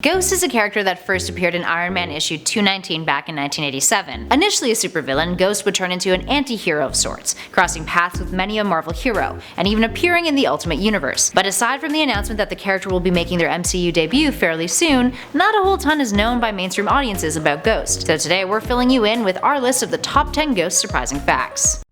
Ghost is a character that first appeared in Iron Man issue 219 back in 1987. Initially a supervillain, Ghost would turn into an anti-hero of sorts, crossing paths with many a Marvel hero, and even appearing in the Ultimate Universe. But aside from the announcement that the character will be making their MCU debut fairly soon, not a whole ton is known by mainstream audiences about Ghost. So today we're filling you in with our list of the top 10 Ghost surprising facts.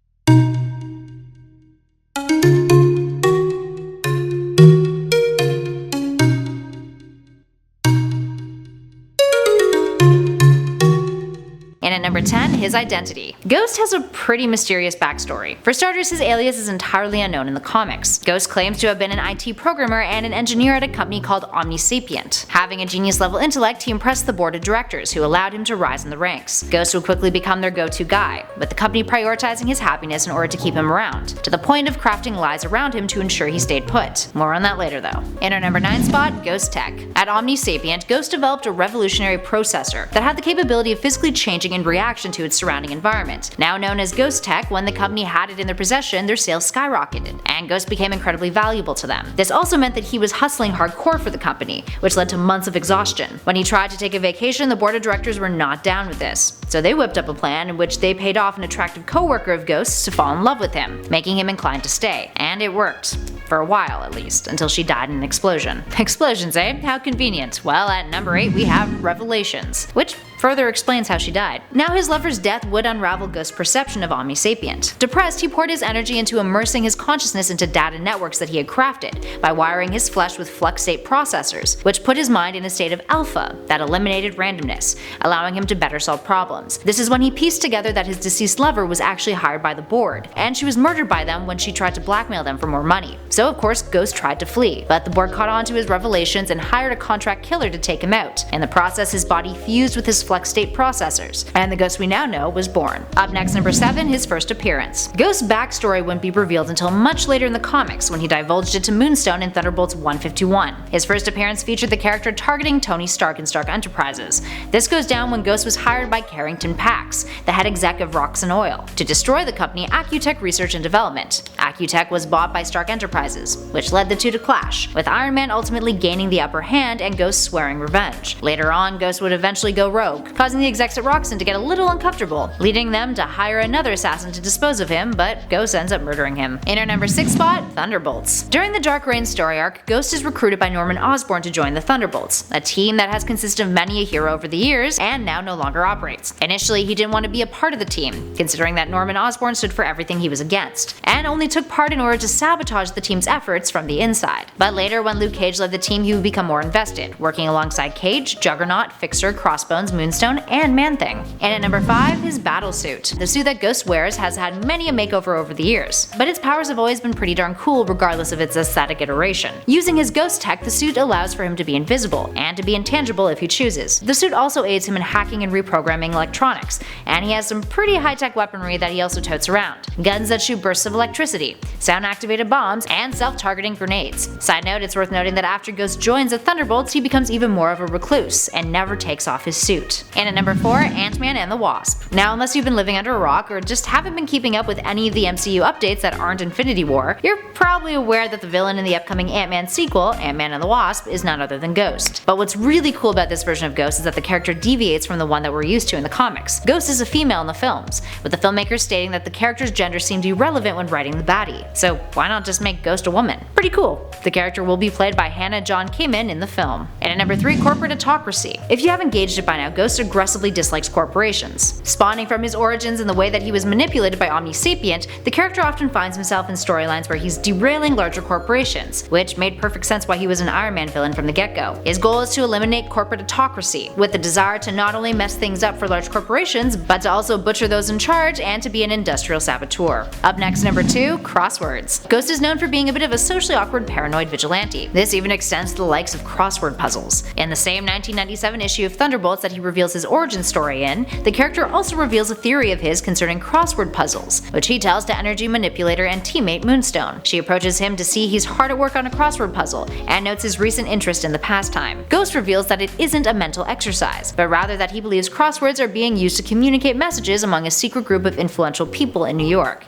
And at number 10, his identity. Ghost has a pretty mysterious backstory. For starters, his alias is entirely unknown in the comics. Ghost claims to have been an IT programmer and an engineer at a company called Omnisapient. Having a genius-level intellect, he impressed the board of directors, who allowed him to rise in the ranks. Ghost would quickly become their go-to guy, with the company prioritizing his happiness in order to keep him around, to the point of crafting lies around him to ensure he stayed put. More on that later though. In our number 9 spot, Ghost Tech. At Omnisapient, Ghost developed a revolutionary processor that had the capability of physically changing in reaction to its surrounding environment. Now known as Ghost Tech, when the company had it in their possession, their sales skyrocketed, and Ghost became incredibly valuable to them. This also meant that he was hustling hardcore for the company, which led to months of exhaustion. When he tried to take a vacation, the board of directors were not down with this, so they whipped up a plan in which they paid off an attractive co-worker of Ghost's to fall in love with him, making him inclined to stay. And it worked. For a while at least, until she died in an explosion. Explosions, eh? How convenient. Well, at number 8 we have Revelations, which further explains how she died. Now his lover's death would unravel Ghost's perception of Omnisapient. Depressed, he poured his energy into immersing his consciousness into data networks that he had crafted, by wiring his flesh with flux state processors, which put his mind in a state of alpha that eliminated randomness, allowing him to better solve problems. This is when he pieced together that his deceased lover was actually hired by the board, and she was murdered by them when she tried to blackmail them for more money. So of course, Ghost tried to flee, but the board caught on to his revelations and hired a contract killer to take him out. In the process, his body fused with his flux state processors, and the Ghost we now know was born. Up next, number 7, his first appearance. Ghost's backstory wouldn't be revealed until much later in the comics, when he divulged it to Moonstone in Thunderbolts 151. His first appearance featured the character targeting Tony Stark in Stark Enterprises. This goes down when Ghost was hired by Carrington Pax, the head exec of Roxxon Oil, to destroy the company Accutech Research and Development. Accutech was bought by Stark Enterprises, which led the two to clash, with Iron Man ultimately gaining the upper hand and Ghost swearing revenge. Later on, Ghost would eventually go rogue, causing the execs at Roxxon to get a little uncomfortable, leading them to hire another assassin to dispose of him, but Ghost ends up murdering him. In our number 6 spot, Thunderbolts. During the Dark Reign story arc, Ghost is recruited by Norman Osborn to join the Thunderbolts, a team that has consisted of many a hero over the years and now no longer operates. Initially, he didn't want to be a part of the team, considering that Norman Osborn stood for everything he was against, and only took part in order to sabotage the team's efforts from the inside. But later, when Luke Cage led the team, he would become more invested, working alongside Cage, Juggernaut, Fixer, Crossbones, Moonstone, and Man-Thing. And at number 5, his battle suit. The suit that Ghost wears has had many a makeover over the years, but its powers have always been pretty darn cool regardless of its aesthetic iteration. Using his Ghost Tech, the suit allows for him to be invisible, and to be intangible if he chooses. The suit also aids him in hacking and reprogramming electronics, and he has some pretty high-tech weaponry that he also totes around. Guns that shoot bursts of electricity, sound-activated bombs, and self-targeting grenades. Side note, it's worth noting that after Ghost joins the Thunderbolts, he becomes even more of a recluse, and never takes off his suit. And at number 4, Ant-Man and the Wasp. Now, unless you've been living under a rock, or just haven't been keeping up with any of the MCU updates that aren't Infinity War, you're probably aware that the villain in the upcoming Ant-Man sequel, Ant-Man and the Wasp, is none other than Ghost. But what's really cool about this version of Ghost is that the character deviates from the one that we're used to in the comics. Ghost is a female in the films, with the filmmakers stating that the character's gender seemed irrelevant when writing the baddie. So why not just make Ghost a woman? Pretty cool. The character will be played by Hannah John Kamen in the film. And at number 3, corporate autocracy. If you haven't gauged it by now, Ghost aggressively dislikes corporations. Spawning from his origins and the way that he was manipulated by Omnisapient, the character often finds himself in storylines where he's derailing larger corporations, which made perfect sense why he was an Iron Man villain from the get-go. His goal is to eliminate corporate autocracy, with the desire to not only mess things up for large corporations, but to also butcher those in charge and to be an industrial saboteur. Up next, number 2, crosswords. Ghost is known for being a bit of a socially awkward paranoid vigilante. This even extends to the likes of crossword puzzles. In the same 1997 issue of Thunderbolts that he reveals his origin story in, the character also reveals a theory of his concerning crossword puzzles, which he tells to energy manipulator and teammate Moonstone. She approaches him to see he's hard at work on a crossword puzzle, and notes his recent interest in the pastime. Ghost reveals that it isn't a mental exercise, but rather that he believes crosswords are being used to communicate messages among a secret group of influential people in New York.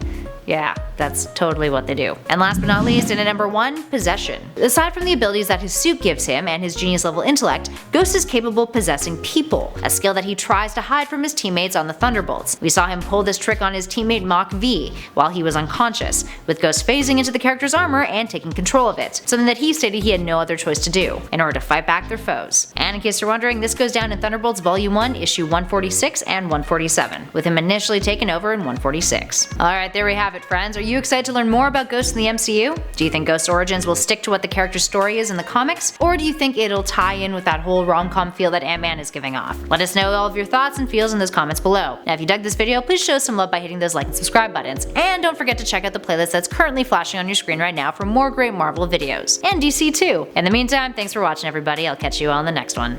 Yeah, that's totally what they do. And last but not least, in at number 1, possession. Aside from the abilities that his suit gives him and his genius level intellect, Ghost is capable of possessing people, a skill that he tries to hide from his teammates on the Thunderbolts. We saw him pull this trick on his teammate Mach V while he was unconscious, with Ghost phasing into the character's armor and taking control of it, something that he stated he had no other choice to do, in order to fight back their foes. And in case you're wondering, this goes down in Thunderbolts Volume 1, Issue 146 and 147, with him initially taken over in 146. Alright, there we have it, friends. Are you excited to learn more about Ghost in the MCU? Do you think Ghost's origins will stick to what the character's story is in the comics, or do you think it'll tie in with that whole rom-com feel that Ant-Man is giving off? Let us know all of your thoughts and feels in those comments below. Now if you dug this video, please show some love by hitting those like and subscribe buttons, and don't forget to check out the playlist that's currently flashing on your screen right now for more great Marvel videos, and DC too. In the meantime, thanks for watching everybody, I'll catch you all in the next one.